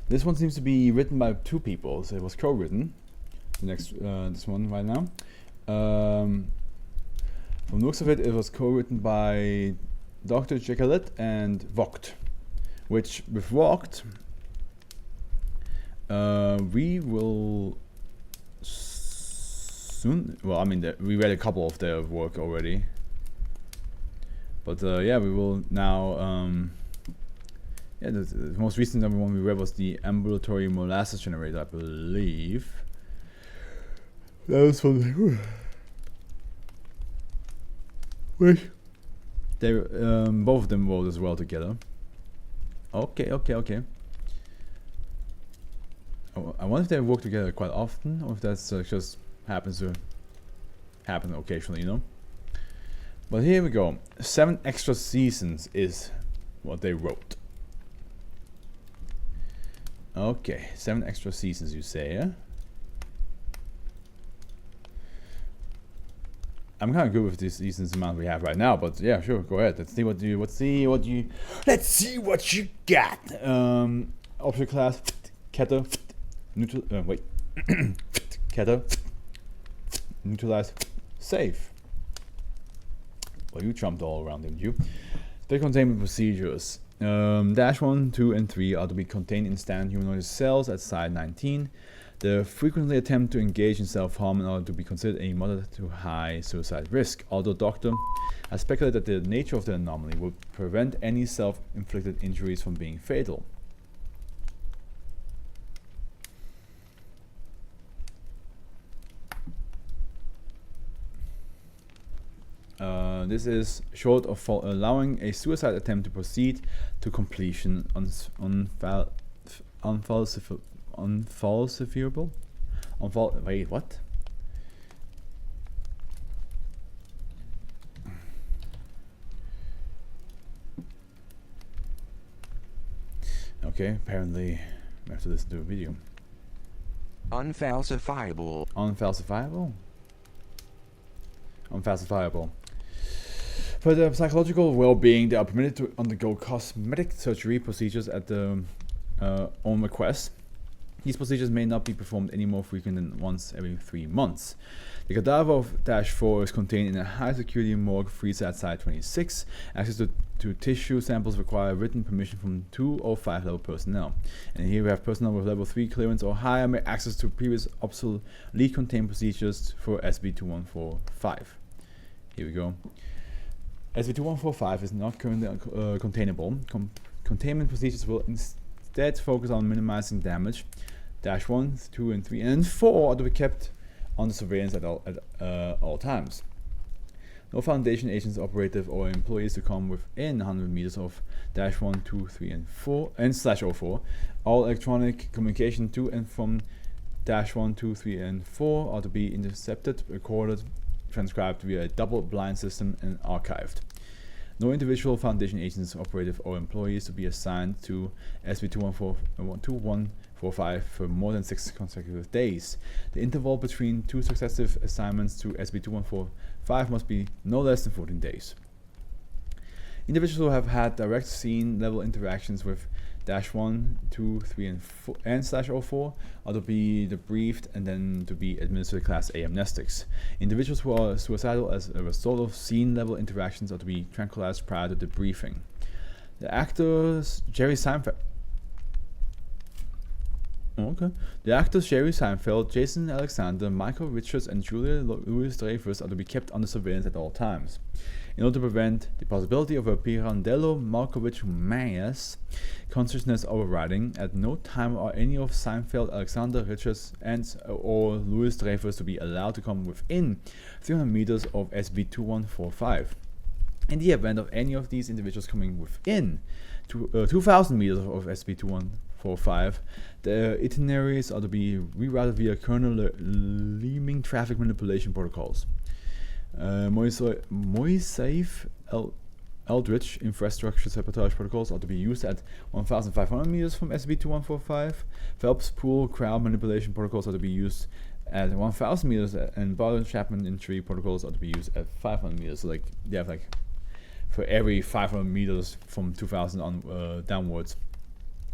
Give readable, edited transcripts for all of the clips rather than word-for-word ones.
This one seems to be written by two people, so it was co-written. The next, this one right now. From the looks of it, it was co-written by Dr. Jekyll and Vogt, which with Vogt, we will soon. Well, I mean, we read a couple of their work already, but yeah, we will now. Yeah, the most recent one we read was the ambulatory molasses generator, I believe. That was from. Wait. They both of them wrote as well together. Okay. I wonder if they work together quite often, or if that's just happens to happen occasionally, you know. But here we go. 7 extra seasons is what they wrote. Okay, 7 extra seasons, you say, yeah? I'm kind of good with this seasons amount we have right now, but yeah, sure, go ahead. Let's see what you got. Object class, Kette, neutral. Wait, Kette, neutralize, save. Well, you jumped all around, didn't you? Spec containment procedures. Dash 1, 2, and 3 are to be contained in standard humanoid cells at site 19. They frequently attempt to engage in self-harm and are to be considered a moderate to high suicide risk. Although Doctor has speculated that the nature of the anomaly would prevent any self-inflicted injuries from being fatal. This is short of allowing a suicide attempt to proceed to completion unfalsifiable? Wait, what? Okay, apparently we have to listen to a video. Unfalsifiable. Unfalsifiable? Unfalsifiable. For the psychological well-being, they are permitted to undergo cosmetic surgery procedures at their own request. These procedures may not be performed any more frequent than once every 3 months. The cadaver of Dash 4 is contained in a high-security morgue freezer at Site 26. Access to tissue samples require written permission from 2 or 5 level personnel. And here we have personnel with level 3 clearance or higher may access to previous obsolete containment procedures for SB2145. Here we go. SB2145 is not currently containable. Containment procedures will instead focus on minimizing damage. Dash 1, 2, and 3, and 4 are to be kept under surveillance at all times. No Foundation agents, operative, or employees to come within 100 meters of Dash 1, 2, 3, and 4, and /04. All electronic communication to and from Dash 1, 2, 3, and 4 are to be intercepted, recorded, transcribed via a double-blind system, and archived. No individual Foundation agents, operative, or employees to be assigned to SB2145 for more than 6 consecutive days. The interval between 2 successive assignments to SB2145 must be no less than 14 days. Individuals who have had direct scene level interactions with Dash 1, 2, 3, and 4 and /04 are to be debriefed and then to be administered Class A amnestics. Individuals who are suicidal as a result of scene level interactions are to be tranquilized prior to debriefing. The actors Jerry Seinfeld. Okay. The actors Jerry Seinfeld, Jason Alexander, Michael Richards, and Julia Louis-Dreyfus are to be kept under surveillance at all times. In order to prevent the possibility of a Pirandello Malkovich-Myers consciousness overriding, at no time are any of Seinfeld, Alexander, Richards, and or Louis-Dreyfus to be allowed to come within 300 meters of SB2145. In the event of any of these individuals coming within 2,000 meters of SB2145, the itineraries are to be rerouted via Colonel Leeming traffic manipulation protocols. Moisafe Eldritch infrastructure sabotage protocols are to be used at 1,500 meters from SB2145. Phelps Pool crowd manipulation protocols are to be used at 1,000 meters, and Bottle Chapman entry protocols are to be used at 500 meters. So like they have like for every 500 meters from 2,000 on downwards,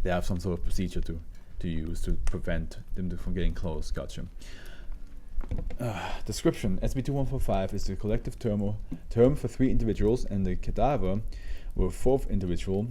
they have some sort of procedure to to use to prevent them from getting close. Gotcha. Description: SCP-2145 is the collective term for 3 individuals and the cadaver, or 4th individual,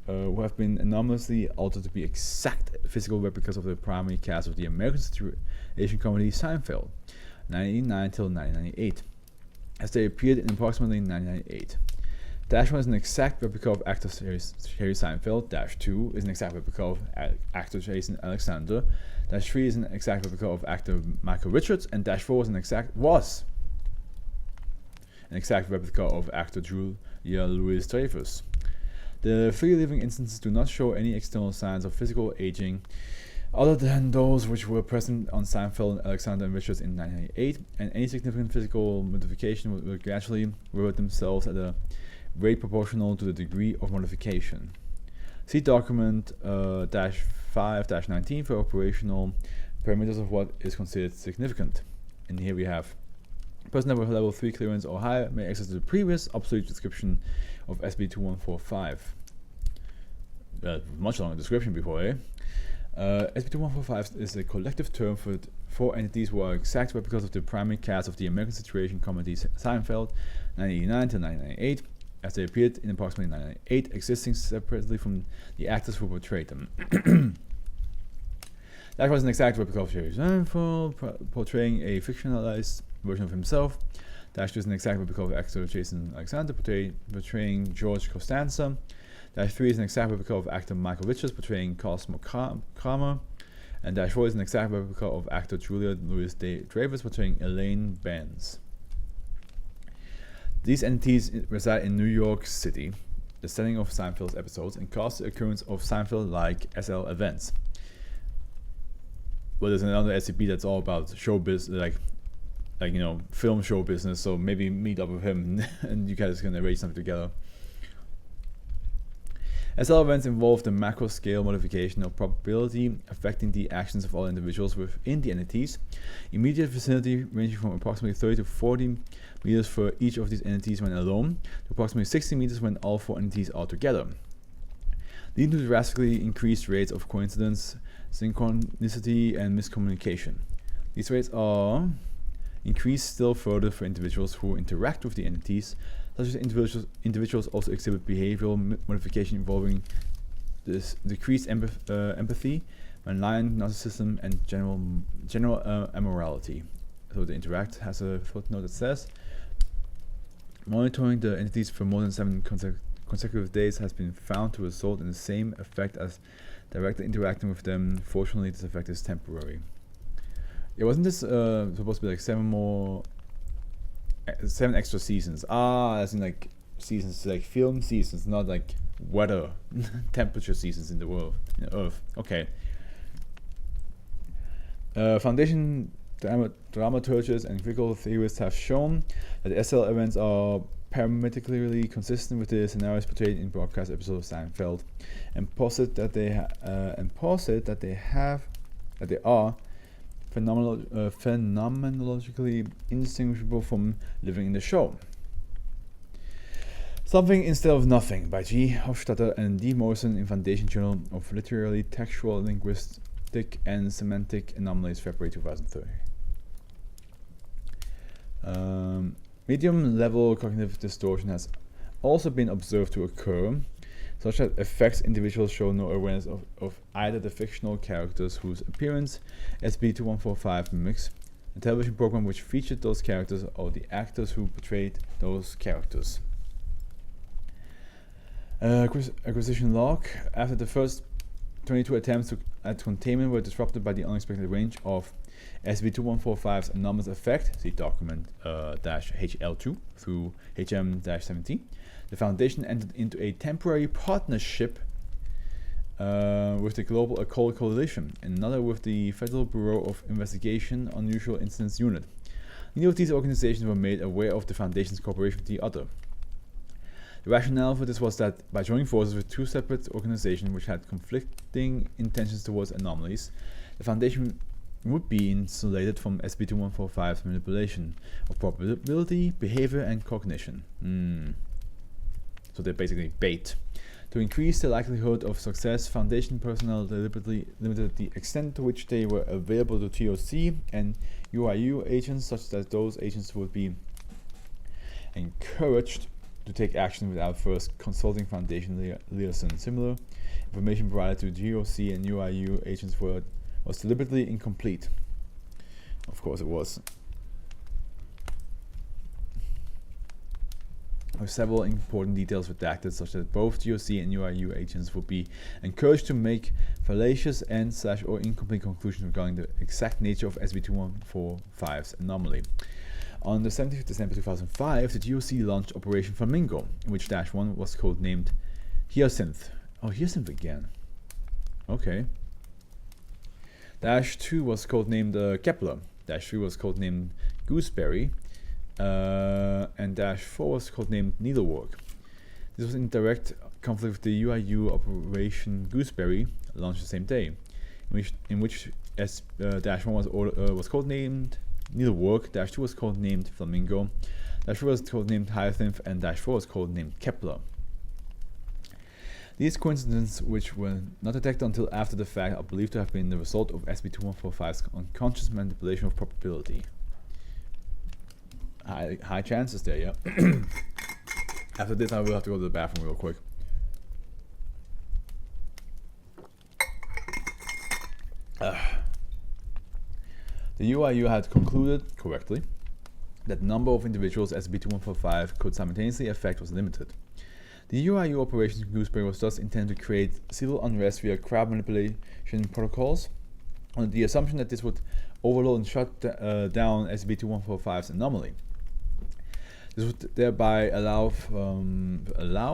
who have been anomalously altered to be exact physical replicas of the primary cast of the American situation comedy Seinfeld, 1989 till 1998, as they appeared in approximately 1998. Dash 1 is an exact replica of actor Jerry Seinfeld. Dash 2 is an exact replica of actor Jason Alexander. Dash 3 is an exact replica of actor Michael Richards, and Dash 4 was an exact replica of actor Julia Louis-Dreyfus. The 3 living instances do not show any external signs of physical aging other than those which were present on Seinfeld, Alexander, and Richards in 1998, and any significant physical modification will gradually revert themselves at a rate proportional to the degree of modification. See document -5-19 for operational parameters of what is considered significant. And here we have personnel with level 3 clearance or higher may access the previous obsolete description of SCP-2145. Much longer description before, eh? SCP-2145 is a collective term for 4 entities who are exact replicas of the primary cast of the American situation comedy Seinfeld, 1989 to 1998, as they appeared in approximately 1998, existing separately from the actors who portrayed them. That was an exact replica of Jerry Seinfeld, portraying a fictionalized version of himself. Dash 2 is an exact replica of actor Jason Alexander, portraying George Costanza. Dash 3 is an exact replica of actor Michael Richards, portraying Cosmo Kramer. And Dash 4 is an exact replica of actor Julia Louis-Dreyfus, portraying Elaine Benz. These entities reside in New York City, the setting of Seinfeld's episodes, and cause the occurrence of Seinfeld-like SL events. Well, there's another SCP that's all about show business, like film show business. So maybe meet up with him and you guys can arrange something together. SL events involve the macro scale modification of probability affecting the actions of all individuals within the entities. Immediate vicinity ranging from approximately 30 to 40 meters for each of these entities when alone, to approximately 60 meters when all 4 entities are together, leading to drastically increased rates of coincidence, synchronicity, and miscommunication. These rates are increased still further for individuals who interact with the entities, such as individuals also exhibit behavioral modification involving this decreased empathy, malign narcissism, and general immorality. So the interact has a footnote that says, monitoring the entities for more than 7 consecutive days has been found to result in the same effect as directly interacting with them. Fortunately, this effect is temporary. Yeah, wasn't this supposed to be like 7 extra seasons? As in like seasons, like film seasons, not like weather, temperature seasons in the world, in the Earth. Okay. Foundation dramaturgists and critical theorists have shown that SL events are parametrically consistent with the scenarios portrayed in broadcast episodes of Seinfeld, and posit that they are phenomenologically indistinguishable from living in the show. Something Instead of Nothing by G. Hofstadter and D. Morrison in Foundation Journal of Literary, Textual, Linguistic, and Semantic Anomalies, February 2003. Medium-level cognitive distortion has also been observed to occur, such that affects individuals show no awareness of either the fictional characters whose appearance SCP-2145 mimics, the television program which featured those characters, or the actors who portrayed those characters. Acquisition log. After the first 22 attempts at containment were disrupted by the unexpected range of SCP-2145's anomalous effect, see document -HL2 through HM-17, the Foundation entered into a temporary partnership with the Global Occult Coalition, and another with the Federal Bureau of Investigation Unusual Incidents Unit. Neither of these organizations were made aware of the Foundation's cooperation with the other. The rationale for this was that by joining forces with 2 separate organizations which had conflicting intentions towards anomalies, the Foundation would be insulated from SCP-2145's manipulation of probability, behavior, and cognition. So they're basically bait. To increase the likelihood of success, Foundation personnel deliberately limited the extent to which they were available to TOC and UIU agents, such that those agents would be encouraged to take action without first consulting Foundation liaison. Similar information provided to GOC and UIU agents was deliberately incomplete. Of course it was. With several important details redacted, such that both GOC and UIU agents would be encouraged to make fallacious and/or incomplete conclusions regarding the exact nature of SCP-2145's anomaly. On the 17th of December 2005, the GOC launched Operation Flamingo, in which -1 was codenamed Hyacinth. Oh, Hyacinth again. Okay. -2 was codenamed Kepler. -3 was codenamed Gooseberry. And -4 was codenamed Needlework. This was in direct conflict with the UIU Operation Gooseberry, launched the same day, in which -1 was codenamed Needlework, -2 was codenamed Flamingo, -3 was codenamed Hyacinth, and -4 was codenamed Kepler. These coincidences, which were not detected until after the fact, are believed to have been the result of SCP-2145's unconscious manipulation of probability. High chances there, yeah. After this, I will have to go to the bathroom real quick. The UIU had concluded, correctly, that the number of individuals SCP-2145 could simultaneously affect was limited. The UIU Operation Gooseberry was thus intended to create civil unrest via crowd manipulation protocols, on the assumption that this would overload and shut down SCP-2145's anomaly. This would thereby allow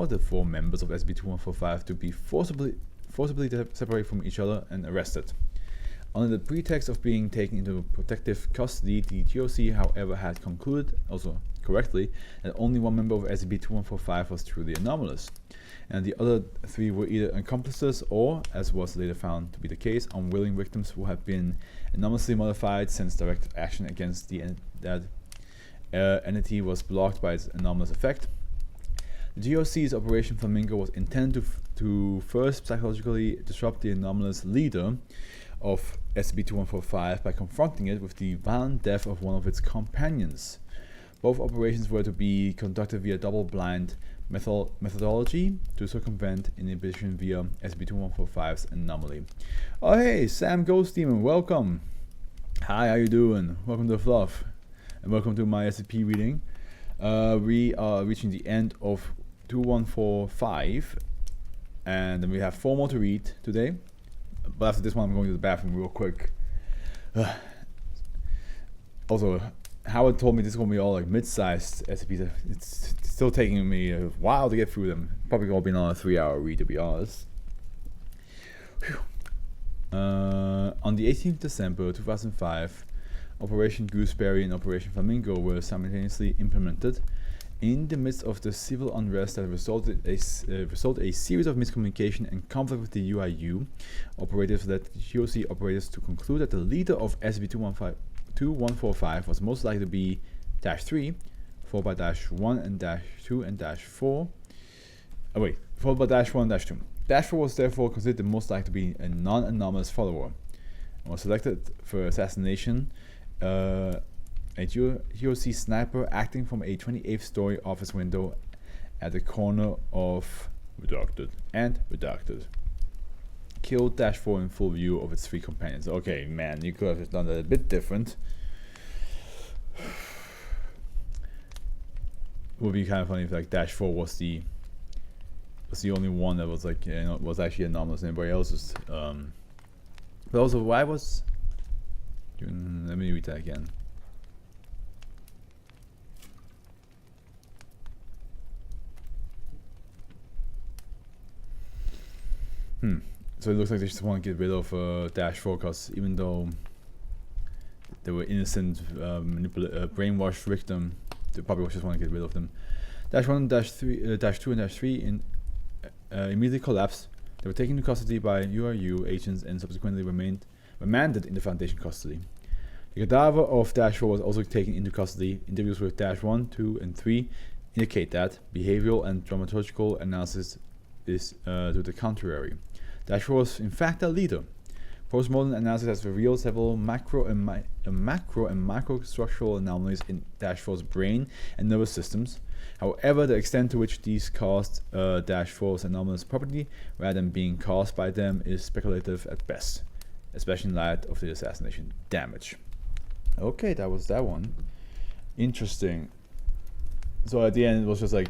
the 4 members of SCP-2145 to be forcibly separated from each other and arrested. Under the pretext of being taken into protective custody, the GOC, however, had concluded, also correctly, that only 1 member of SCP-2145 was truly anomalous, and the other 3 were either accomplices or, as was later found to be the case, unwilling victims who had been anomalously modified since direct action against that entity was blocked by its anomalous effect. The GOC's Operation Flamingo was intended to first psychologically disrupt the anomalous leader of SCP-2145 by confronting it with the violent death of one of its companions. Both operations were to be conducted via double-blind methodology to circumvent inhibition via SCP-2145's anomaly. Oh hey, Sam Ghost Demon, welcome! Hi, how you doing? Welcome to Fluff, and welcome to my SCP reading. We are reaching the end of 2145, and then we have 4 more to read today. But after this one, I'm going to the bathroom real quick. Also, Howard told me this is going to be all like mid-sized SCPs. It's still taking me a while to get through them. Probably going to be another 3-hour read, to be honest. On the 18th December 2005, Operation Gooseberry and Operation Flamingo were simultaneously implemented. In the midst of the civil unrest that resulted a series of miscommunication and conflict with the UIU operatives led GOC operators to conclude that the leader of SCP-2145 was most likely to be -3, followed by -1 and -2 and -4. Followed by -1 and -2. -4 was therefore considered the most likely to be a non-anomalous follower and was selected for assassination. A GOC sniper acting from a 28th story office window at the corner of Redacted and Redacted killed -4 in full view of its 3 companions. Okay, man, you could have done that a bit different. It would be kind of funny if like -4 was the only one that was like, you know, was actually anomalous. Anybody else was but also why was let me read that again. So it looks like they just want to get rid of -4 because even though they were innocent, brainwashed victim, they probably just want to get rid of them. -1, -3, -2, and -3 immediately collapsed. They were taken into custody by UIU agents and subsequently remanded in the Foundation custody. The cadaver of -4 was also taken into custody. Interviews with -1, 2, and 3 indicate that behavioral and dramaturgical analysis is to the contrary. Dash was in fact a leader. Postmodern analysis has revealed several macro and microstructural anomalies in Dash 4's brain and nervous systems. However, the extent to which these caused Dash 4's anomalous property, rather than being caused by them, is speculative at best, especially in light of the assassination damage. Okay, that was that one. Interesting. So at the end, it was just like,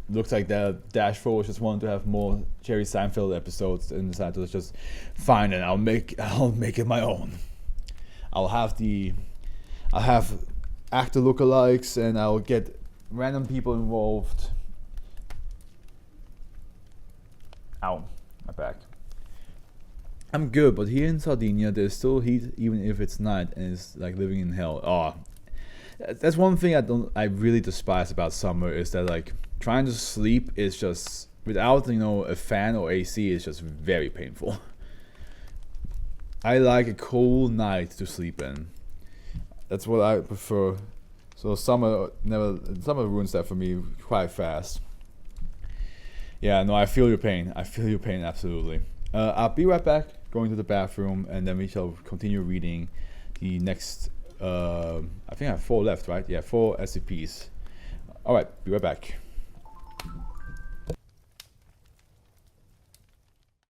looks like that Dash 4 was just wanted to have more Jerry Seinfeld episodes and decided to just fine, and I'll make it my own. I'll have actor lookalikes, and I'll get random people involved. Ow, my back. I'm good, but here in Sardinia there's still heat even if it's night, and it's like living in hell. Oh, that's one thing I really despise about summer, is that like trying to sleep is just without a fan or AC is just very painful. I like a cool night to sleep in. That's what I prefer. So summer ruins that for me quite fast. Yeah, no, I feel your pain. Absolutely. I'll be right back, going to the bathroom, and then we shall continue reading the next. I think I have 4 left, right? Yeah, 4 SCPs. All right, be right back.